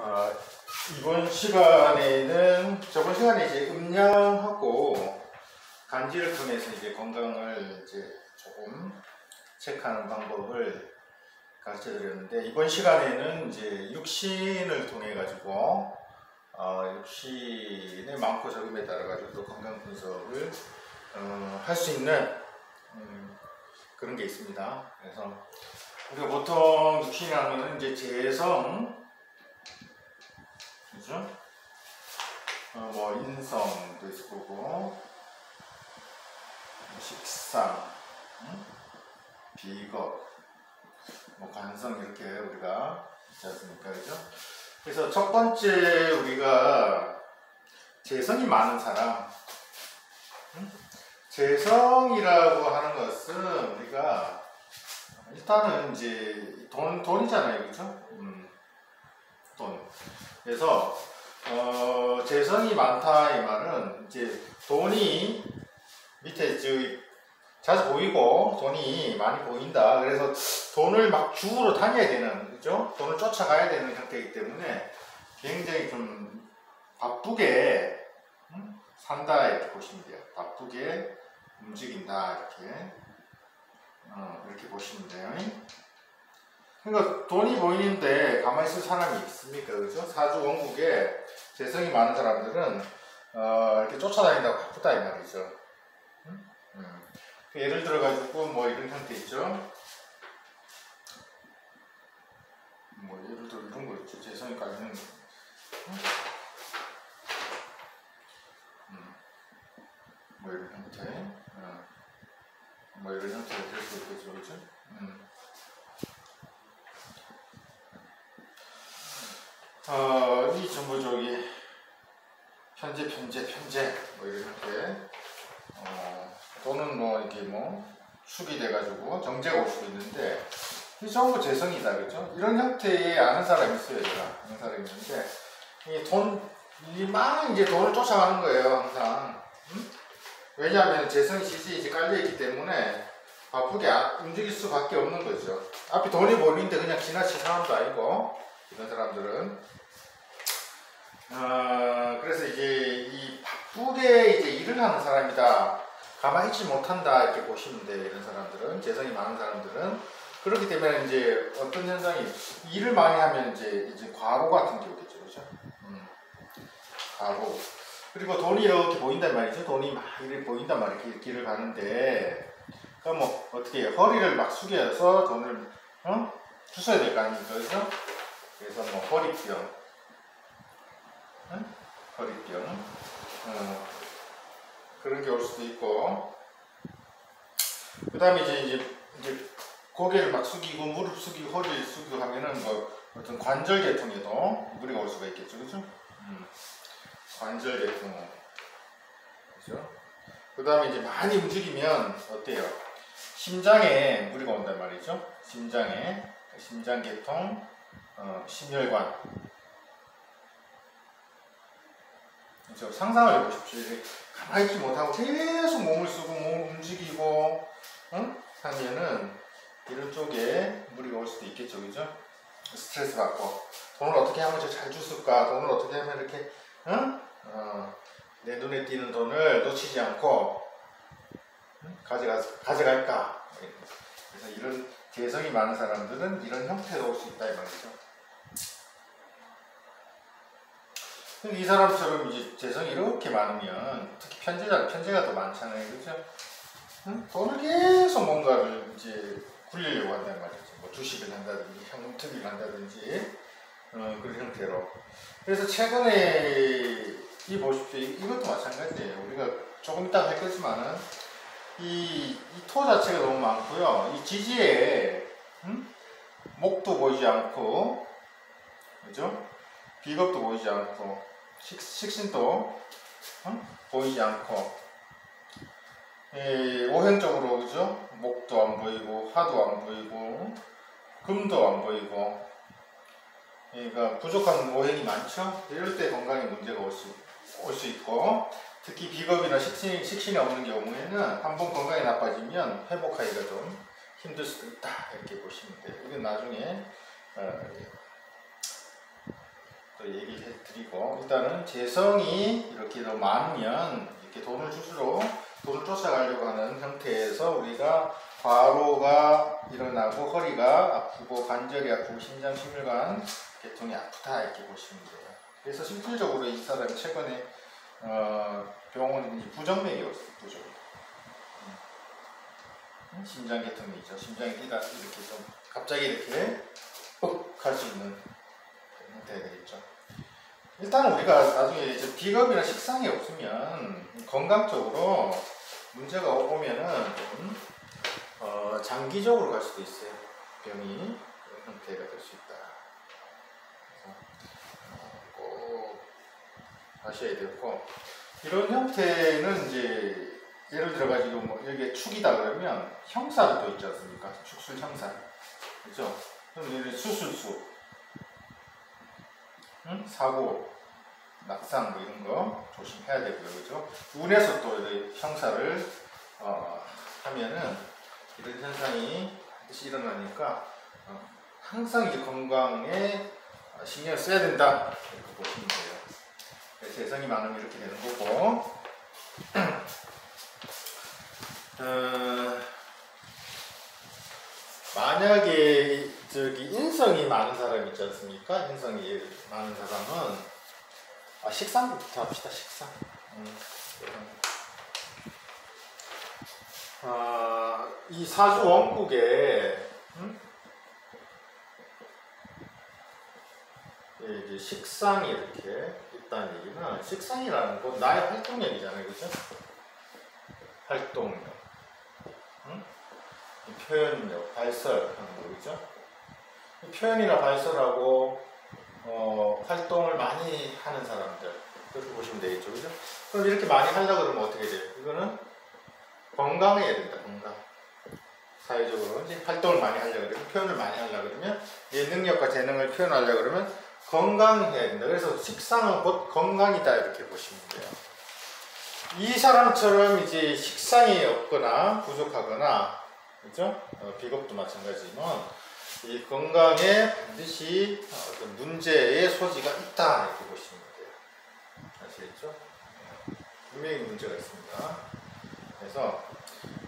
어, 이번 시간에는 저번 시간에 이제 음량하고 간지를 통해서 이제 건강을 이제 조금 체크하는 방법을 가르쳐 드렸는데, 이번 시간에는 이제 육신을 통해 가지고 육신의 많고 적음에 따라 가지고 또 건강 분석을 할 수 있는 그런 게 있습니다. 그래서 우리가 보통 육신이라면 이제 재성, 그죠? 뭐 인성도 있을 거고, 식상, 비겁, 뭐 관성, 이렇게 우리가 있지 않습니까? 그죠? 그래서 첫 번째 우리가 재성이 많은 사람, 재성이라고 하는 것은 우리가 일단은 이제 돈이잖아요, 그죠? 돈. 그래서 재성이 많다 이 말은 이제 돈이 밑에 자주 보이고 돈이 많이 보인다. 그래서 돈을 막 주우러 다녀야 되는, 그죠? 돈을 쫓아가야 되는 형태이기 때문에 굉장히 좀 바쁘게 산다 이렇게 보시면 돼요. 바쁘게 움직인다 이렇게 보시면 돼요. 그러니까 돈이 보이는데 가만히 있을 사람이 있습니까? 그죠? 사주 원국에 재성이 많은 사람들은 이렇게 쫓아다닌다고 바쁘다 이 말이죠. 예를 들어 가지고 뭐 이런 형태 있죠. 뭐 예를 들어 이런 거 있죠. 재성이 깔리는 거. 뭐 이런 형태, 뭐 이런 형태가 될 수 있겠죠, 그죠? 이 전부 편제 뭐 이런 형태, 또는 뭐 이렇게 뭐 축이 돼가지고 정제가 올 수도 있는데, 이 전부 재성이다, 그죠? 이런 형태의 아는 사람이 있어요, 제가 아는 사람이 있는데, 막 이제 돈을 쫓아가는 거예요, 항상. 왜냐하면 재성이 이제 깔려있기 때문에 바쁘게 움직일 수밖에 없는 거죠. 앞에 돈이 보이는데 그냥 지나칠 사람도 아니고, 이런 사람들은. 그래서 이제 이 바쁘게 이제 일을 하는 사람이다, 가만히 있지 못한다 이렇게 보시면 돼요. 이런 사람들은, 재성이 많은 사람들은. 그렇기 때문에 이제 어떤 현상이, 일을 많이 하면 이제 과로 같은 게 오겠죠, 그렇죠? 과로. 그리고 돈이 이렇게 보인단 말이죠. 돈이 막 이렇게 보인단 말이에요. 길을 가는데, 그럼 뭐 어떻게 해요? 허리를 막 숙여서 돈을 주셔야 될 거 아닙니까, 그렇죠? 그래서 뭐 허리병, 허리병, 그런 게 올 수도 있고, 그 다음에 이제 고개를 막 숙이고 무릎 숙이고 허리를 숙이고 하면은 뭐 어떤 관절 계통에도 무리가 올 수가 있겠죠, 그죠? 관절 계통, 그죠? 그 다음에 이제 많이 움직이면 어때요? 심장에 무리가 온단 말이죠. 심장 계통, 심혈관. 그렇죠? 상상을 해보십시오. 가만히 있지 못하고 계속 몸을 쓰고 몸을 움직이고 하면은 이런 쪽에 무리가 올 수도 있겠죠, 그죠? 스트레스 받고, 돈을 어떻게 하면 잘 줬을까, 돈을 어떻게 하면 이렇게 내 눈에 띄는 돈을 놓치지 않고 가져갈까. 그래서 이런 재성이 많은 사람들은 이런 형태로 올 수 있다 이 말이죠. 이 사람처럼 이제 재성이 이렇게 많으면, 특히 편제가 더 많잖아요, 그죠? 돈을 계속 뭔가를 이제 굴리려고 한단 말이죠. 뭐 주식을 한다든지 현금 투기를 한다든지 그런 형태로. 그래서 최근에 보십시오. 이것도 마찬가지예요. 우리가 조금 이따 할 거지만은 이 토 자체가 너무 많고요. 이 지지에 목도 보이지 않고, 그죠? 비겁도 보이지 않고, 식신도 보이지 않고, 오행적으로, 그죠? 목도 안 보이고, 화도 안 보이고, 금도 안 보이고, 그러니까 부족한 오행이 많죠? 이럴 때 건강에 문제가 올 수 있고, 특히 비겁이나 식신이 없는 경우에는 한번 건강이 나빠지면 회복하기가 좀 힘들 수도 있다 이렇게 보시면 돼요. 이건 나중에 드리고, 일단은 재성이 이렇게 더 많으면 이렇게 돈을 쫓아가려고 하는 형태에서 우리가 과로가 일어나고 허리가 아프고 관절이 아프고 심장, 심혈관 계통이 아프다 이렇게 보시면 돼요. 그래서 실질적으로 이 사람이 최근에 병원에 부정맥이 왔어요. 부정. 심장 계통이죠. 심장이 뛰다 이렇게 좀 갑자기 이렇게 할 수 있는 형태가 되겠죠. 일단 우리가 나중에 이제 비겁이나 식상이 없으면 건강적으로 문제가 오면은 좀 장기적으로 갈 수도 있어요. 병이 그런 형태가 될 수 있다. 꼭 아셔야 되고, 이런 형태는 이제 예를 들어 가지고 뭐 여기에 축이다 그러면 형사도 또 있지 않습니까? 축술 형사, 그렇죠? 그럼 수술수, 사고, 낙상 뭐 이런 거 조심해야 되고요, 그렇죠? 운에서 또 형사를 하면은 이런 현상이 반드시 일어나니까 항상 이제 건강에 신경을 써야 된다 이렇게 보시면 돼요. 재성이 많으면 이렇게 되는 거고, 만약에 인성이 많은 사람 있지 않습니까? 인성이 많은 사람은 식상부터 합시다. 식상. 이 사주 원국에 이제 식상이 이렇게 있다는 얘기는, 식상이라는 건 나의 활동력이잖아요, 그죠? 활동력, 표현력, 발설하는 거, 그죠? 표현이나 발설하고 활동을 많이 하는 사람들, 그렇게 보시면 되겠죠, 그죠? 그럼 이렇게 많이 하려고 그러면 어떻게 돼요? 이거는 건강해야 된다, 건강. 사회적으로 이제 활동을 많이 하려고 그러면, 표현을 많이 하려고 그러면, 내 능력과 재능을 표현하려고 그러면 건강해야 된다. 그래서 식상은 곧 건강이다 이렇게 보시면 돼요. 이 사람처럼 이제 식상이 없거나 부족하거나, 그죠? 비겁도 마찬가지지만 이 건강에 반드시 어떤 문제의 소지가 있다 이렇게 보시면 돼요. 아시겠죠? 분명히 문제가 있습니다. 그래서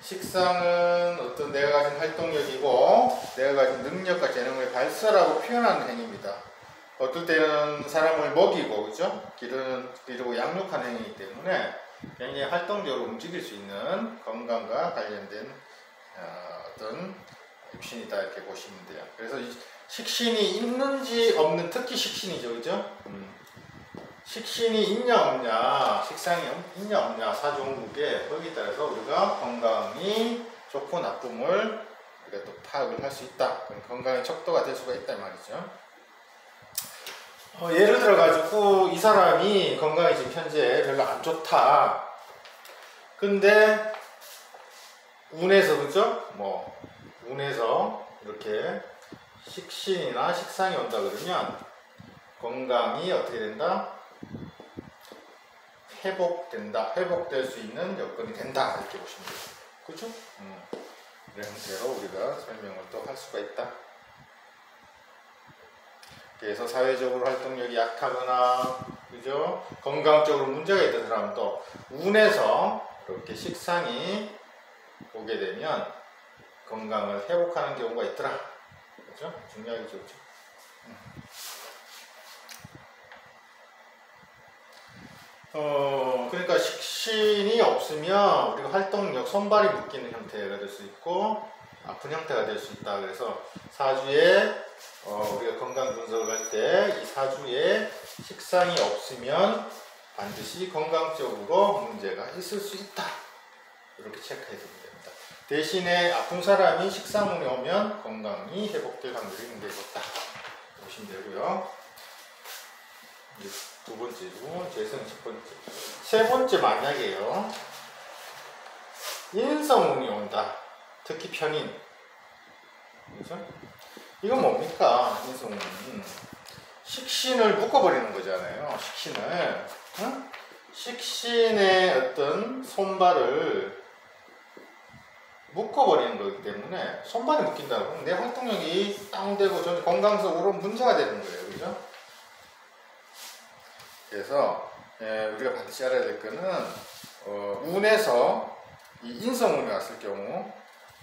식상은 어떤 내가 가진 활동력이고 내가 가진 능력과 재능을 발설하고 표현하는 행위입니다. 어떨 때는 사람을 먹이고, 그죠? 기르고 양육하는 행위이기 때문에 굉장히 활동적으로 움직일 수 있는 건강과 관련된 어떤 육신이다 이렇게 보시면 돼요. 그래서 식신이 있는지 없는, 특히 식신이죠, 그죠? 식신이 있냐 없냐, 식상이 있냐 없냐, 사주원국에, 거기에 따라서 우리가 건강이 좋고 나쁨을 우리가 또 파악을 할 수 있다. 건강의 척도가 될 수가 있다 말이죠. 예를 들어 가지고 이 사람이 건강이 지금 현재 별로 안 좋다. 근데 운에서, 그죠? 뭐 운에서 이렇게 식신이나 식상이 온다 그러면 건강이 어떻게 된다? 회복된다. 회복될 수 있는 여건이 된다 이렇게 보시면 돼요. 그죠? 이런 형태로 우리가 설명을 또 할 수가 있다. 그래서 사회적으로 활동력이 약하거나, 그죠? 건강적으로 문제가 있던 사람도 운에서 이렇게 식상이 오게 되면 건강을 회복하는 경우가 있더라. 그죠? 중요하게 좋죠. 그러니까 식신이 없으면 우리가 활동력, 손발이 묶이는 형태가 될 수 있고 아픈 형태가 될 수 있다. 그래서 사주에 우리가 건강 분석을 할 때 이 사주에 식상이 없으면 반드시 건강적으로 문제가 있을 수 있다. 이렇게 체크해 두면 됩니다. 대신에 아픈 사람이 식상운이 오면 건강이 회복될 확률이 굉장히 높다. 보시면 되고요. 두 번째고, 재성 첫 번째. 세 번째, 만약에요, 인성운이 온다. 특히 편인. 그죠? 이건 뭡니까? 인성운은 식신을 묶어버리는 거잖아요. 식신을. 응? 식신의 어떤 손발을 묶어버리는 거기 때문에, 손발이 묶인다고 하면 내 활동력이 다운되고 전 건강적으로 문제가 되는 거예요. 그죠? 그래서 우리가 반드시 알아야 될 거는 운에서 이 인성운이 왔을 경우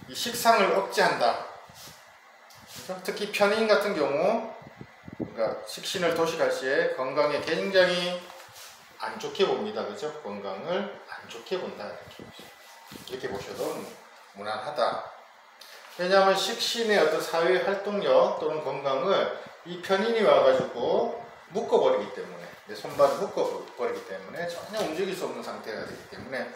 이 식상을 억제한다. 그렇죠? 특히 편인 같은 경우 그러니까 식신을 도식할 시에 건강에 굉장히 안 좋게 봅니다. 그죠? 건강을 안 좋게 본다. 이렇게 보셔도 무난하다. 왜냐하면 식신의 어떤 사회 활동력 또는 건강을 이 편인이 와가지고 묶어버리기 때문에 내 손발을 묶어버리기 때문에 전혀 움직일 수 없는 상태가 되기 때문에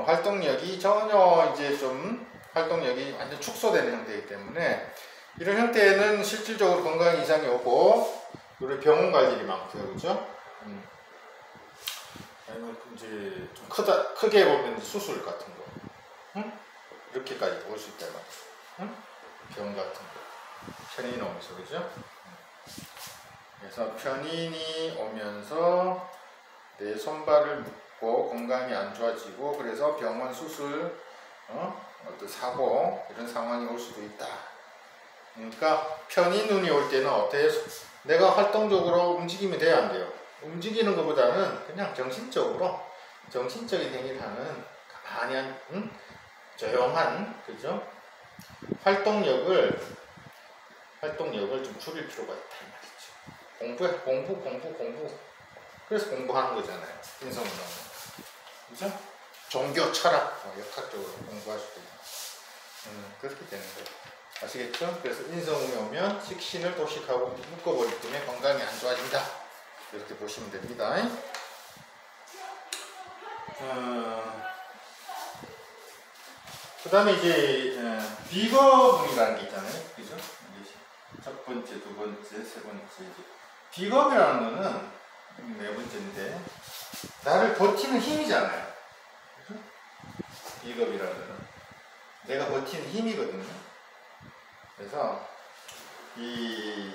활동력이 전혀 이제 좀 활동력이 완전 축소되는 형태이기 때문에 이런 형태에는 실질적으로 건강 이상이 오고 우리 병원 갈 일이 많고요. 그죠? 아니면 이제 좀 크게 보면 수술 같은 거. 응? 이렇게까지 올 수 있단 말이야. 응? 병 같은 거. 편인이 오면서, 그죠? 그래서 편인이 오면서 내 손발을 묶고 건강이 안 좋아지고 그래서 병원 수술, 어떤 사고 이런 상황이 올 수도 있다. 그러니까 편인운이 올 때는 어때요? 내가 활동적으로 움직이면 돼야 안 돼요? 움직이는 것보다는 그냥 정신적인 행위를 하는 가만히 한, 조용한, 그죠? 활동력을 좀 줄일 필요가 있다 이 말이죠. 공부. 그래서 공부하는 거잖아요. 인성운동은. 그죠? 종교, 철학, 역학적으로 공부할 수도 있고. 그렇게 되는 거예요. 아시겠죠? 그래서 인성운이 오면 식신을 도식하고 묶어버리기 때문에 건강이 안 좋아진다. 이렇게 보시면 됩니다. 그 다음에 이제 비겁이라는 게 있잖아요. 그죠? 첫 번째, 두 번째, 세 번째. 이제 비겁이라는 거는 네 번째인데 나를 버티는 힘이잖아요. 그죠? 비겁이라는 거는 내가 버티는 힘이거든요. 그래서 이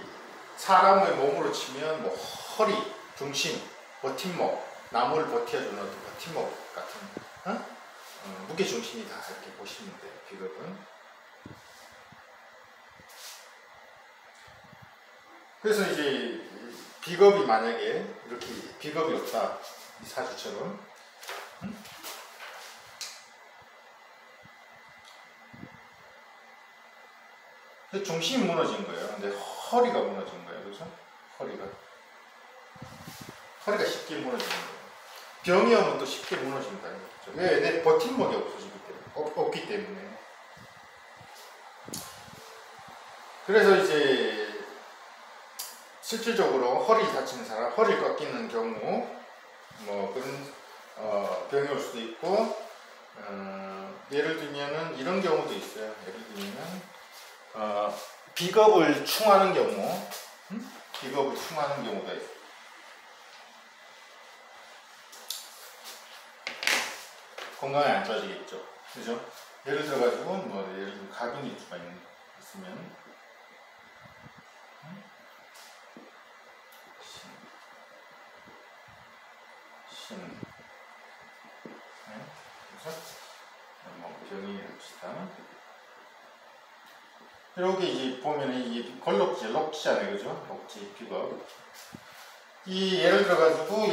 사람의 몸으로 치면 뭐 허리, 중심, 버팀목, 나무를 버텨주는 버팀목 같은 무게 중심이다 이렇게 보시면 돼요. 비겁은. 그래서 이제 비겁이 만약에 이렇게 비겁이 없다 이 사주처럼 중심이 무너진 거예요. 근데 허리가 무너진 거예요. 그죠? 허리가 쉽게 무너지는 거예요. 병이 오면 또 쉽게 무너진다. 그렇죠? 왜? 내 버팀목이 없기 때문에. 그래서 이제 실질적으로 허리 다치는 사람, 허리 꺾이는 경우 뭐 그런 병이 올 수도 있고 예를 들면은 이런 경우도 있어요. 예를 들면 비겁을 충하는 경우, 비겁을 충하는 경우가 있어요. 건강이 안 좋아지겠죠. 그죠? 예를 들어가지고, 뭐, 예를 들면 가빈일주가 있으면, 신. 네? 그래서, 뭐, 병이 합시다. 여기 이제 보면은 이게 록지잖아요. 그죠? 록지, 비겁. 예를 들어가지고,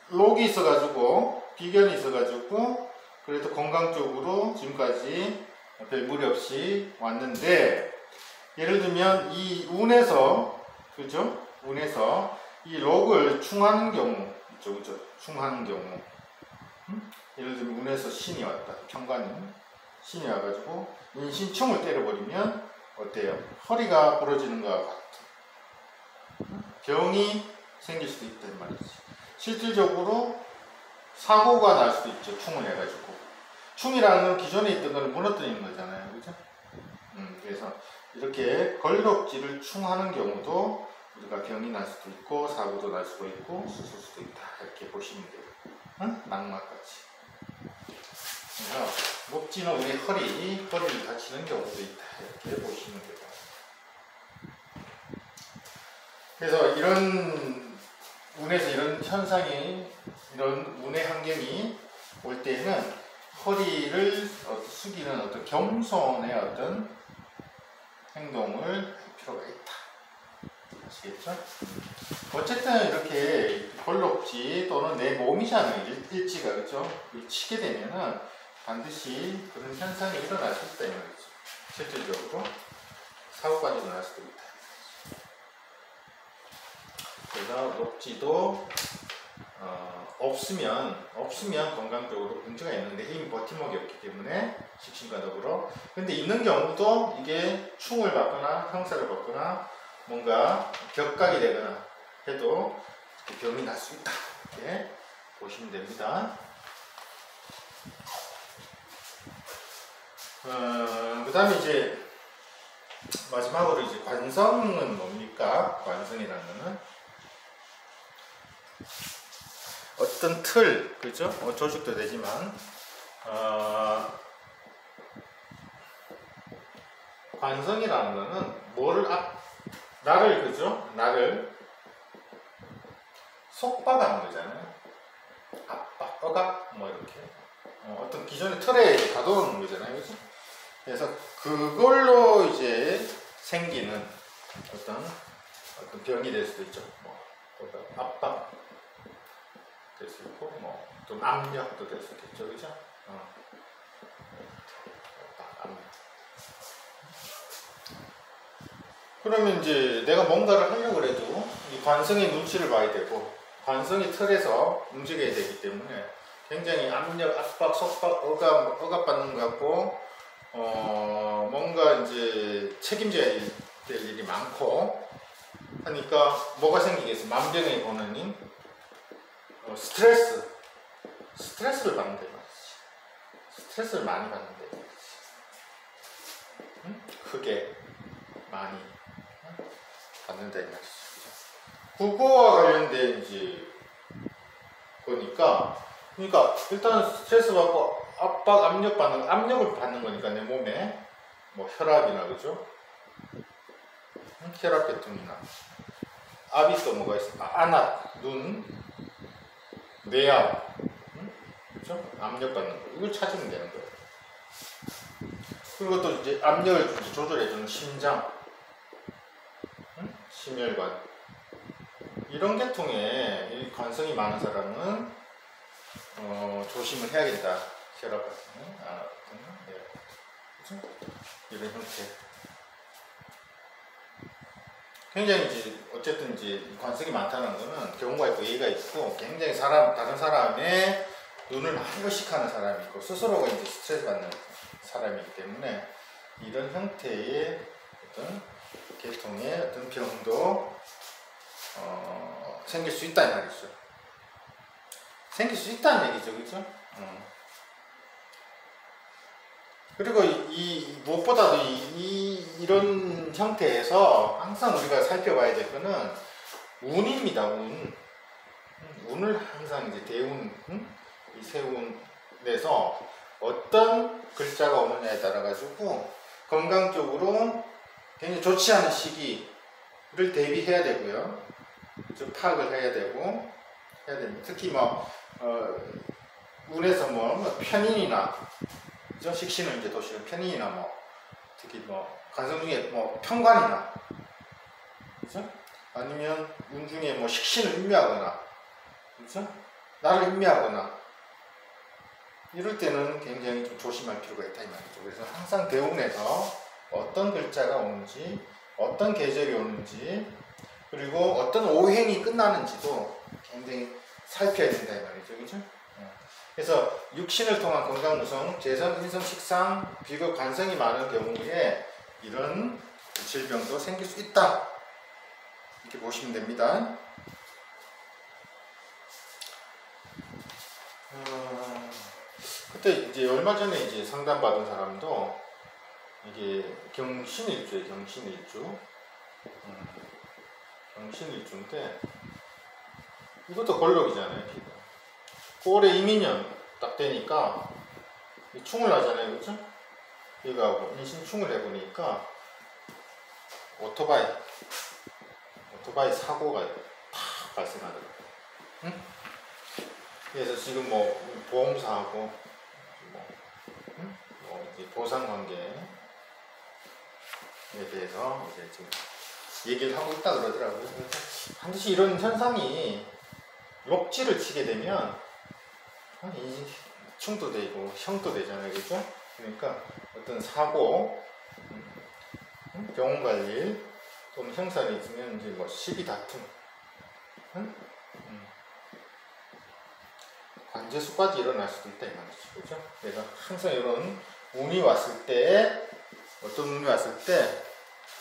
록이 있어가지고, 비견이 있어가지고 그래도 건강적으로 지금까지 별 무리 없이 왔는데 예를 들면 이 운에서 그죠? 운에서 이 록을 충하는 경우 그죠? 충하는 경우 예를 들면 운에서 신이 왔다. 편관이 신이 와가지고 인신충을 때려버리면 어때요? 허리가 부러지는 것과 같은 병이 생길 수도 있단 말이지. 실질적으로 사고가 날 수도 있죠. 충을 해가지고. 충이라는 건 기존에 있던 걸 무너뜨리는 거잖아요. 그죠? 그래서 이렇게 걸럭지를 충하는 경우도 우리가 병이 날 수도 있고 사고도 날 수도 있고 수술 수도 있다. 이렇게 보시면 돼요. 낙막같이. 그래서 목지는 우리 허리를 다치는 경우도 있다. 이렇게 보시면 돼요. 그래서 이런 운에서 이런 현상이 이런 운의 환경이 올 때는 허리를 숙이는 어떤 겸손의 어떤 행동을 할 필요가 있다. 아시겠죠? 어쨌든 이렇게 걸럭지 또는 내 몸이잖아요. 일지가, 그죠? 치게 되면은 반드시 그런 현상이 일어날 수 있다 이 말이죠. 실질적으로 사고까지 일어날 수도 있다. 그래서 녹지도 없으면 건강적으로 문제가 있는데 이미 버팀목이 없기 때문에 식신과 더불어. 근데 있는 경우도 이게 충을 받거나 형사를 받거나 뭔가 격각이 되거나 해도 병이 날 수 있다. 이렇게 보시면 됩니다. 그 다음에 이제 마지막으로 이제 관성은 뭡니까? 관성이라는 거는 어떤 틀, 그죠? 조직도 되지만, 관성이라는 거는 나를, 그죠? 나를 속박하는 거잖아요. 압박, 억압, 뭐 이렇게. 어떤 기존의 틀에 가둬놓는 거잖아요. 그죠? 그래서 그걸로 이제 생기는 어떤 병이 될 수도 있죠. 뭐, 압박. 될 수 있고, 뭐, 좀 압력도 될 수 있겠죠, 그죠? 압력. 그러면 이제 내가 뭔가를 하려고 해도 이 관성의 눈치를 봐야 되고, 관성의 틀에서 움직여야 되기 때문에 굉장히 압력, 압박, 속박, 억압받는 것 같고, 뭔가 이제 책임져야 될 일이 많고, 하니까 뭐가 생기겠어? 만병의 본원인 스트레스를 받는다 이 말이지. 스트레스를 많이 받는다 이 말이지. 응? 크게 많이 받는다 이 말이지. 그거와 관련된 이제 거니까, 그러니까 일단 스트레스 받고 압력을 받는 거니까 내 몸에 뭐 혈압이나, 그죠? 혈압 계통이나 압이 또 뭐가 있어? 안압, 눈, 뇌압, 그죠? 압력받는 거. 이걸 찾으면 되는 거예요. 그리고 또 이제 압력을 조절해주는 심장, 심혈관. 이런 계통에 이 관성이 많은 사람은 조심을 해야 된다. 혈압 같은 거, 안압 같은 거. 네. 그죠? 이런 형태. 굉장히 이제 어쨌든 이제 관성이 많다는 거는 경우가 있고 예가 있고, 굉장히 다른 사람의 눈을 많이 의식하는 사람이 있고 스스로가 이제 스트레스 받는 사람이기 때문에 이런 형태의 어떤 계통의 어떤 병도 생길 수 있다 이 말이죠. 생길 수 있다는 얘기죠, 그죠? 그리고 무엇보다도 이런 형태에서 항상 우리가 살펴봐야 될 거는 운입니다. 운을 항상 이제 대운, 이 세운에서 어떤 글자가 오느냐에 따라 가지고 건강적으로 굉장히 좋지 않은 시기를 대비해야 되고요. 좀 파악을 해야 되고 해야 됩니다. 특히 뭐 운에서 뭐 편인이나, 그죠? 식신을 이제 도시는 편인이나, 뭐 특히 뭐 관성 중에 뭐 편관이나, 그죠? 아니면 운 중에 뭐 식신을 임묘하거나, 그죠? 나를 임묘하거나, 이럴 때는 굉장히 좀 조심할 필요가 있다 이 말이죠. 그래서 항상 대운에서 어떤 글자가 오는지, 어떤 계절이 오는지, 그리고 어떤 오행이 끝나는지도 굉장히 살펴야 된다 이 말이죠, 그죠? 그래서 육신을 통한 건강 구성, 재성, 인성, 식상, 비교, 관성이 많은 경우에 이런 질병도 생길 수 있다. 이렇게 보시면 됩니다. 그때 이제 얼마 전에 이제 상담받은 사람도 이게 경신일주예요, 경신일주. 경신일주인데 이것도 걸럭이잖아요, 피가. 올해 이민년 딱 되니까 충을 하잖아요, 그죠? 이거하고 인신충을 해보니까 오토바이 사고가 팍 발생하더라고요. 응? 그래서 지금 뭐 보험사하고 뭐 보상관계에 대해서 이제 지금 얘기를 하고 있다 그러더라고요. 그래서 반드시 이런 현상이 록지를 치게 되면 충도 되고 형도 되잖아요, 그죠? 그러니까 어떤 사고, 병원 갈 일, 또는 형사에 있으면 이제 뭐 시비 다툼, 관제수까지 일어날 수도 있다 이 말이죠, 그죠? 그래서 항상 이런 운이 왔을 때, 어떤 운이 왔을 때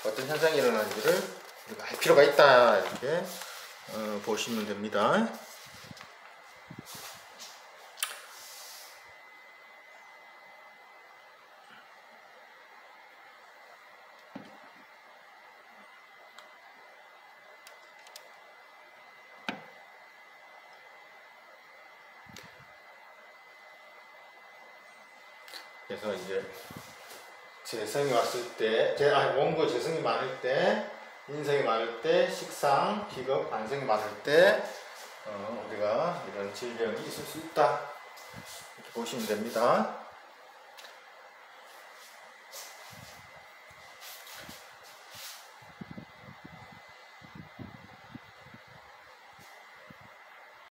어떤 현상이 일어나는지를 우리가 알 필요가 있다 이렇게 보시면 됩니다. 그래서 이제 재성이 왔을 때, 원고 재성이 많을 때, 인성이 많을 때, 식상, 기겁, 관성이 많을 때 우리가 이런 질병이 있을 수 있다 이렇게 보시면 됩니다.